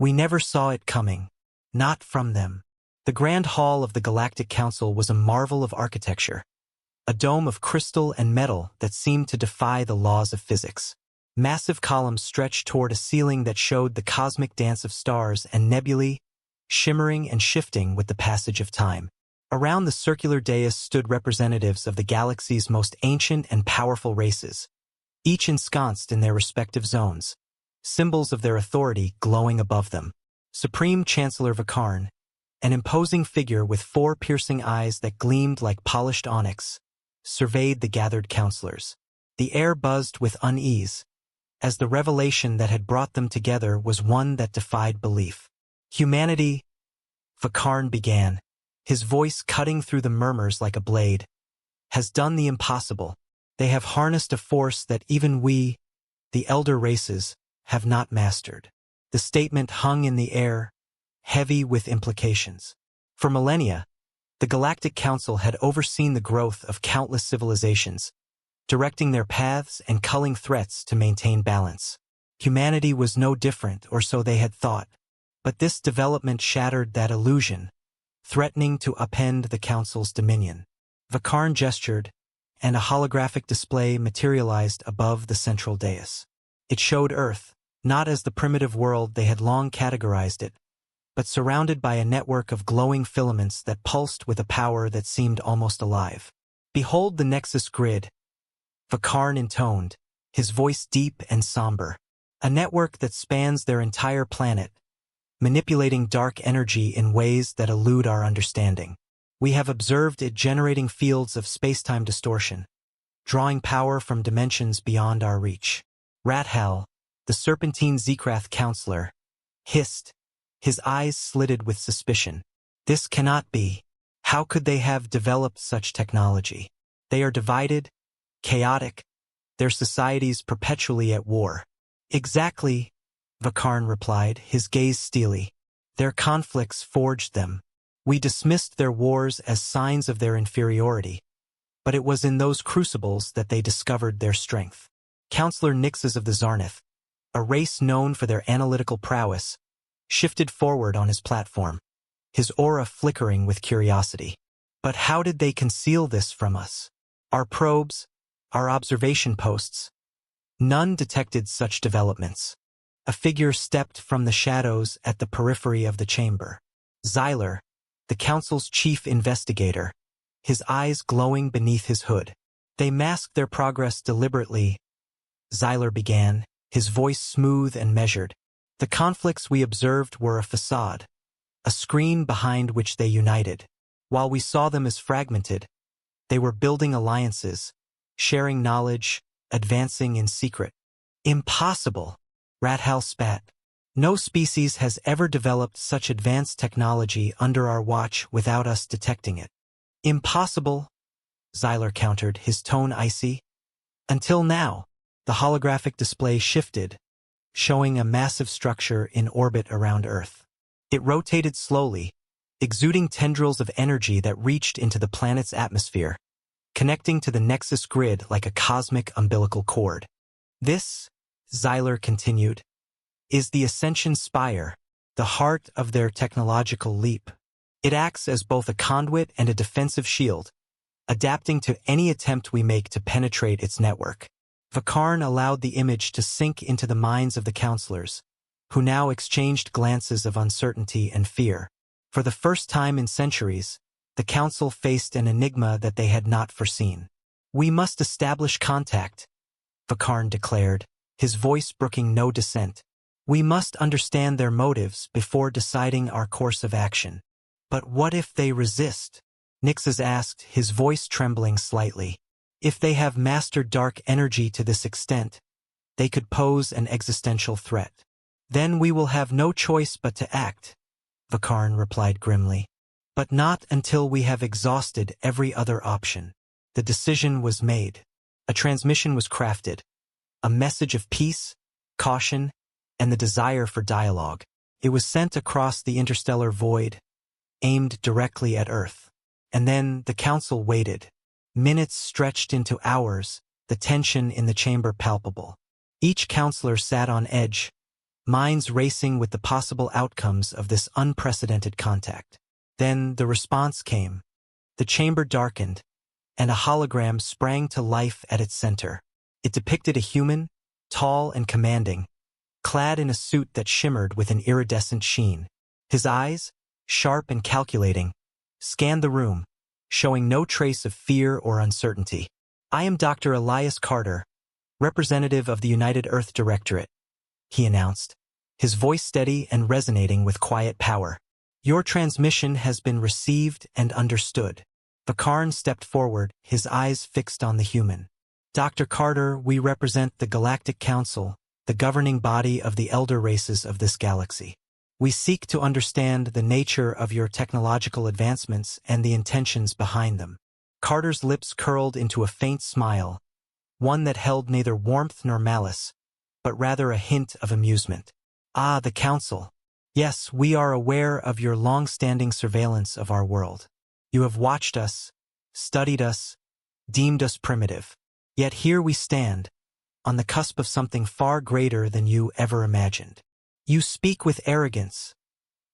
We never saw it coming. Not from them. The Grand Hall of the Galactic Council was a marvel of architecture. A dome of crystal and metal that seemed to defy the laws of physics. Massive columns stretched toward a ceiling that showed the cosmic dance of stars and nebulae, shimmering and shifting with the passage of time. Around the circular dais stood representatives of the galaxy's most ancient and powerful races, each ensconced in their respective zones, symbols of their authority glowing above them. Supreme Chancellor Vakarn, an imposing figure with 4 piercing eyes that gleamed like polished onyx, surveyed the gathered counselors. The air buzzed with unease, as the revelation that had brought them together was one that defied belief. Humanity, Vakarn began, his voice cutting through the murmurs like a blade, has done the impossible. They have harnessed a force that even we, the elder races, have not mastered. The statement hung in the air, heavy with implications. For millennia, the Galactic Council had overseen the growth of countless civilizations, directing their paths and culling threats to maintain balance. Humanity was no different, or so they had thought, but this development shattered that illusion, threatening to upend the Council's dominion. Vakarn gestured, and a holographic display materialized above the central dais. It showed Earth, not as the primitive world they had long categorized it, but surrounded by a network of glowing filaments that pulsed with a power that seemed almost alive. Behold the Nexus Grid, Vakarn intoned, his voice deep and somber. A network that spans their entire planet, manipulating dark energy in ways that elude our understanding. We have observed it generating fields of spacetime distortion, drawing power from dimensions beyond our reach. Rathal, the Serpentine Zekrath counselor, hissed, his eyes slitted with suspicion. This cannot be. How could they have developed such technology? They are divided, chaotic, their societies perpetually at war. Exactly, Vakarn replied, his gaze steely. Their conflicts forged them. We dismissed their wars as signs of their inferiority, but it was in those crucibles that they discovered their strength. Counselor Nixes of the Zarnith, a race known for their analytical prowess, shifted forward on his platform, his aura flickering with curiosity. But how did they conceal this from us? Our probes, our observation posts, none detected such developments. A figure stepped from the shadows at the periphery of the chamber. Xyler, the Council's chief investigator, his eyes glowing beneath his hood. They masked their progress deliberately, Xyler began, his voice smooth and measured. The conflicts we observed were a facade, a screen behind which they united. While we saw them as fragmented, they were building alliances, sharing knowledge, advancing in secret. Impossible, Rathal spat. No species has ever developed such advanced technology under our watch without us detecting it. Impossible, Xyler countered, his tone icy. Until now, the holographic display shifted, showing a massive structure in orbit around Earth. It rotated slowly, exuding tendrils of energy that reached into the planet's atmosphere, connecting to the Nexus Grid like a cosmic umbilical cord. This, Xyler continued, is the Ascension Spire, the heart of their technological leap. It acts as both a conduit and a defensive shield, adapting to any attempt we make to penetrate its network. Vakarn allowed the image to sink into the minds of the counselors, who now exchanged glances of uncertainty and fear. For the first time in centuries, the Council faced an enigma that they had not foreseen. We must establish contact, Vakarn declared, his voice brooking no dissent. We must understand their motives before deciding our course of action. But what if they resist? Nixes asked, his voice trembling slightly. If they have mastered dark energy to this extent, they could pose an existential threat. Then we will have no choice but to act, Vakarn replied grimly. But not until we have exhausted every other option. The decision was made. A transmission was crafted. A message of peace, caution, and the desire for dialogue. It was sent across the interstellar void, aimed directly at Earth. And then the Council waited. Minutes stretched into hours, the tension in the chamber palpable. Each counselor sat on edge, minds racing with the possible outcomes of this unprecedented contact. Then the response came. The chamber darkened, and a hologram sprang to life at its center. It depicted a human, tall and commanding, clad in a suit that shimmered with an iridescent sheen. His eyes, sharp and calculating, scanned the room, showing no trace of fear or uncertainty. "I am Dr. Elias Carter, representative of the United Earth Directorate," he announced, his voice steady and resonating with quiet power. "Your transmission has been received and understood." Vakarn stepped forward, his eyes fixed on the human. "Dr. Carter, we represent the Galactic Council, the governing body of the elder races of this galaxy. We seek to understand the nature of your technological advancements and the intentions behind them." Carter's lips curled into a faint smile, one that held neither warmth nor malice, but rather a hint of amusement. "Ah, the Council. Yes, we are aware of your long-standing surveillance of our world. You have watched us, studied us, deemed us primitive. Yet here we stand, on the cusp of something far greater than you ever imagined." "You speak with arrogance,"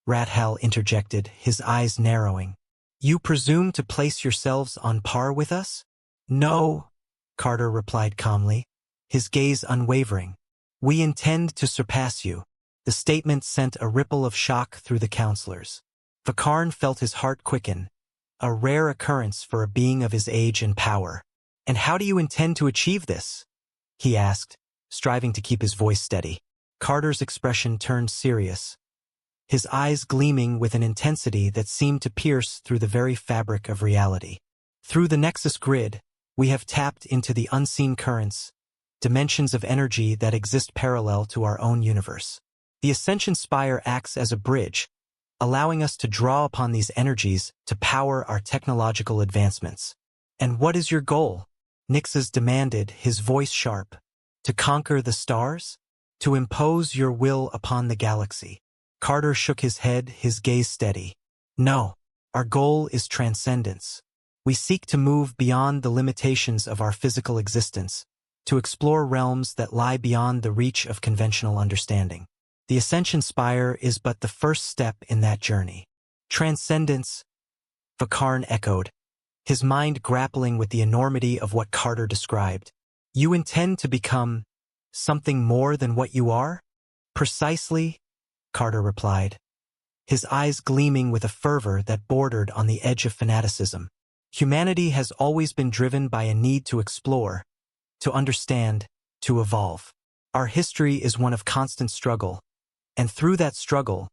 Rathal interjected, his eyes narrowing. "You presume to place yourselves on par with us?" "No," Carter replied calmly, his gaze unwavering. "We intend to surpass you." The statement sent a ripple of shock through the counselors. Vakarn felt his heart quicken, a rare occurrence for a being of his age and power. "And how do you intend to achieve this?" he asked, striving to keep his voice steady. Carter's expression turned serious, his eyes gleaming with an intensity that seemed to pierce through the very fabric of reality. "Through the Nexus Grid, we have tapped into the unseen currents, dimensions of energy that exist parallel to our own universe. The Ascension Spire acts as a bridge, allowing us to draw upon these energies to power our technological advancements." "And what is your goal?" Nixes demanded, his voice sharp. "To conquer the stars? To impose your will upon the galaxy?" Carter shook his head, his gaze steady. "No, our goal is transcendence. We seek to move beyond the limitations of our physical existence, to explore realms that lie beyond the reach of conventional understanding. The Ascension Spire is but the first step in that journey." "Transcendence," Vakarn echoed, his mind grappling with the enormity of what Carter described. "You intend to become something more than what you are?" "Precisely," Carter replied, his eyes gleaming with a fervor that bordered on the edge of fanaticism. "Humanity has always been driven by a need to explore, to understand, to evolve. Our history is one of constant struggle, and through that struggle,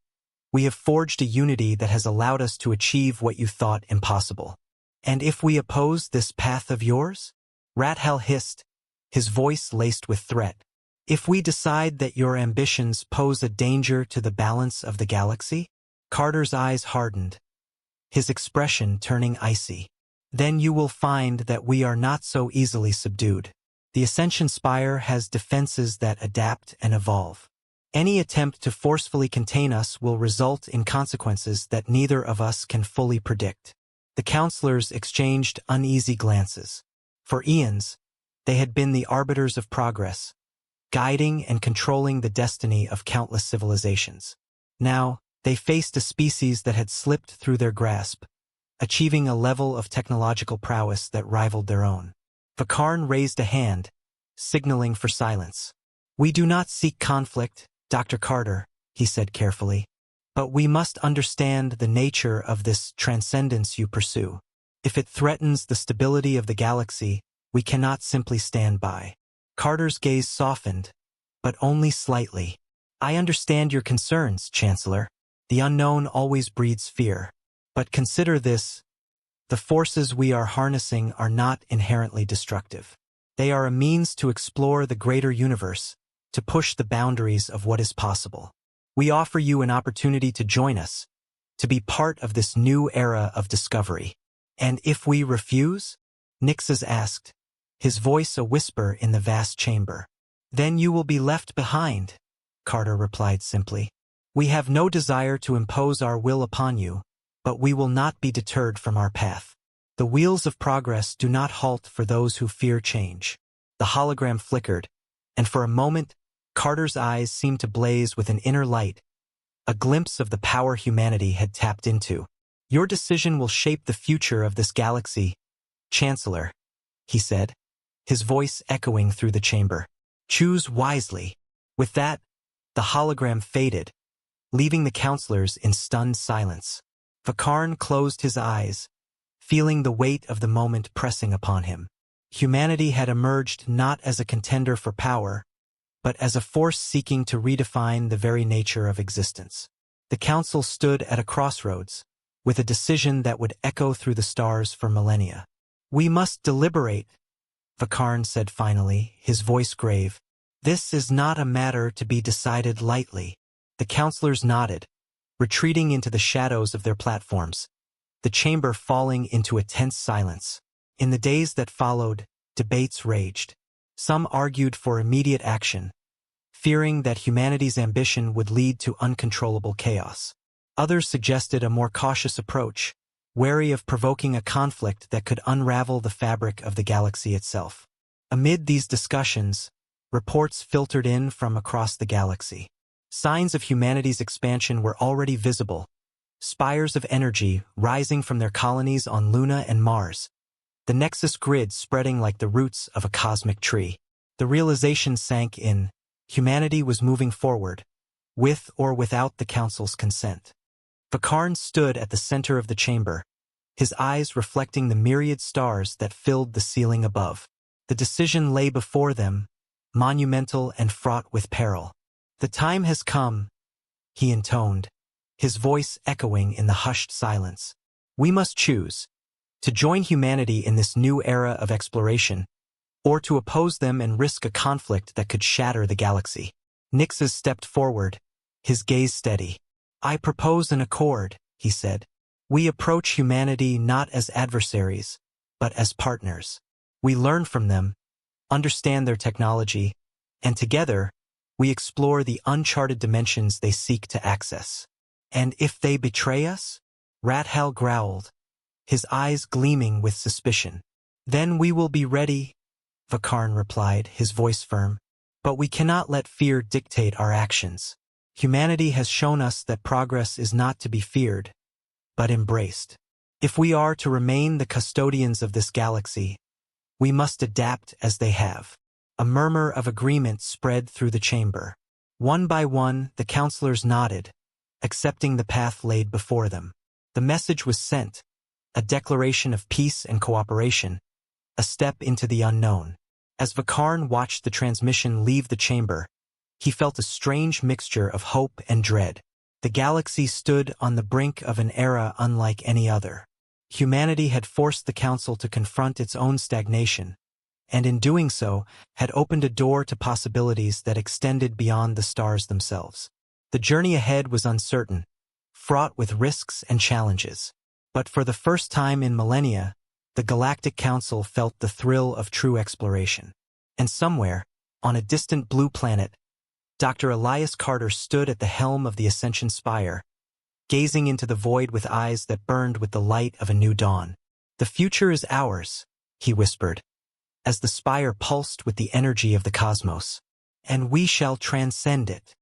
we have forged a unity that has allowed us to achieve what you thought impossible." "And if we oppose this path of yours?" Rathal hissed, his voice laced with threat. "If we decide that your ambitions pose a danger to the balance of the galaxy?" Carter's eyes hardened, his expression turning icy. "Then you will find that we are not so easily subdued. The Ascension Spire has defenses that adapt and evolve. Any attempt to forcefully contain us will result in consequences that neither of us can fully predict." The counselors exchanged uneasy glances. For eons, they had been the arbiters of progress, guiding and controlling the destiny of countless civilizations. Now, they faced a species that had slipped through their grasp, achieving a level of technological prowess that rivaled their own. Vakarn raised a hand, signaling for silence. "We do not seek conflict, Dr. Carter," he said carefully. "But we must understand the nature of this transcendence you pursue. If it threatens the stability of the galaxy, we cannot simply stand by." Carter's gaze softened, but only slightly. "I understand your concerns, Chancellor. The unknown always breeds fear. But consider this: the forces we are harnessing are not inherently destructive. They are a means to explore the greater universe, to push the boundaries of what is possible. We offer you an opportunity to join us, to be part of this new era of discovery." "And if we refuse?" Nixes asked, his voice a whisper in the vast chamber. "Then you will be left behind," Carter replied simply. "We have no desire to impose our will upon you, but we will not be deterred from our path. The wheels of progress do not halt for those who fear change." The hologram flickered, and for a moment, Carter's eyes seemed to blaze with an inner light, a glimpse of the power humanity had tapped into. "Your decision will shape the future of this galaxy, Chancellor," he said, his voice echoing through the chamber. "Choose wisely." With that, the hologram faded, leaving the counselors in stunned silence. Vakarn closed his eyes, feeling the weight of the moment pressing upon him. Humanity had emerged not as a contender for power, but as a force seeking to redefine the very nature of existence. The council stood at a crossroads, with a decision that would echo through the stars for millennia. "We must deliberate," Vakarn said finally, his voice grave. "This is not a matter to be decided lightly." The counselors nodded, retreating into the shadows of their platforms, the chamber falling into a tense silence. In the days that followed, debates raged. Some argued for immediate action, fearing that humanity's ambition would lead to uncontrollable chaos. Others suggested a more cautious approach, wary of provoking a conflict that could unravel the fabric of the galaxy itself. Amid these discussions, reports filtered in from across the galaxy. Signs of humanity's expansion were already visible, spires of energy rising from their colonies on Luna and Mars, the Nexus grid spreading like the roots of a cosmic tree. The realization sank in: humanity was moving forward, with or without the Council's consent. Vakarn stood at the center of the chamber, his eyes reflecting the myriad stars that filled the ceiling above. The decision lay before them, monumental and fraught with peril. "The time has come," he intoned, his voice echoing in the hushed silence. "We must choose: to join humanity in this new era of exploration, or to oppose them and risk a conflict that could shatter the galaxy." Nixes stepped forward, his gaze steady. "I propose an accord," he said. "We approach humanity not as adversaries, but as partners. We learn from them, understand their technology, and together, we explore the uncharted dimensions they seek to access. And if they betray us?" Rathal growled, his eyes gleaming with suspicion. "Then we will be ready," Vakarn replied, his voice firm. "But we cannot let fear dictate our actions. Humanity has shown us that progress is not to be feared, but embraced. If we are to remain the custodians of this galaxy, we must adapt as they have." A murmur of agreement spread through the chamber. One by one, the counselors nodded, accepting the path laid before them. The message was sent, a declaration of peace and cooperation, a step into the unknown. As Vakarn watched the transmission leave the chamber, he felt a strange mixture of hope and dread. The galaxy stood on the brink of an era unlike any other. Humanity had forced the Council to confront its own stagnation, and in doing so, had opened a door to possibilities that extended beyond the stars themselves. The journey ahead was uncertain, fraught with risks and challenges. But for the first time in millennia, the Galactic Council felt the thrill of true exploration. And somewhere, on a distant blue planet, Dr. Elias Carter stood at the helm of the Ascension Spire, gazing into the void with eyes that burned with the light of a new dawn. "The future is ours," he whispered, as the spire pulsed with the energy of the cosmos. "And we shall transcend it."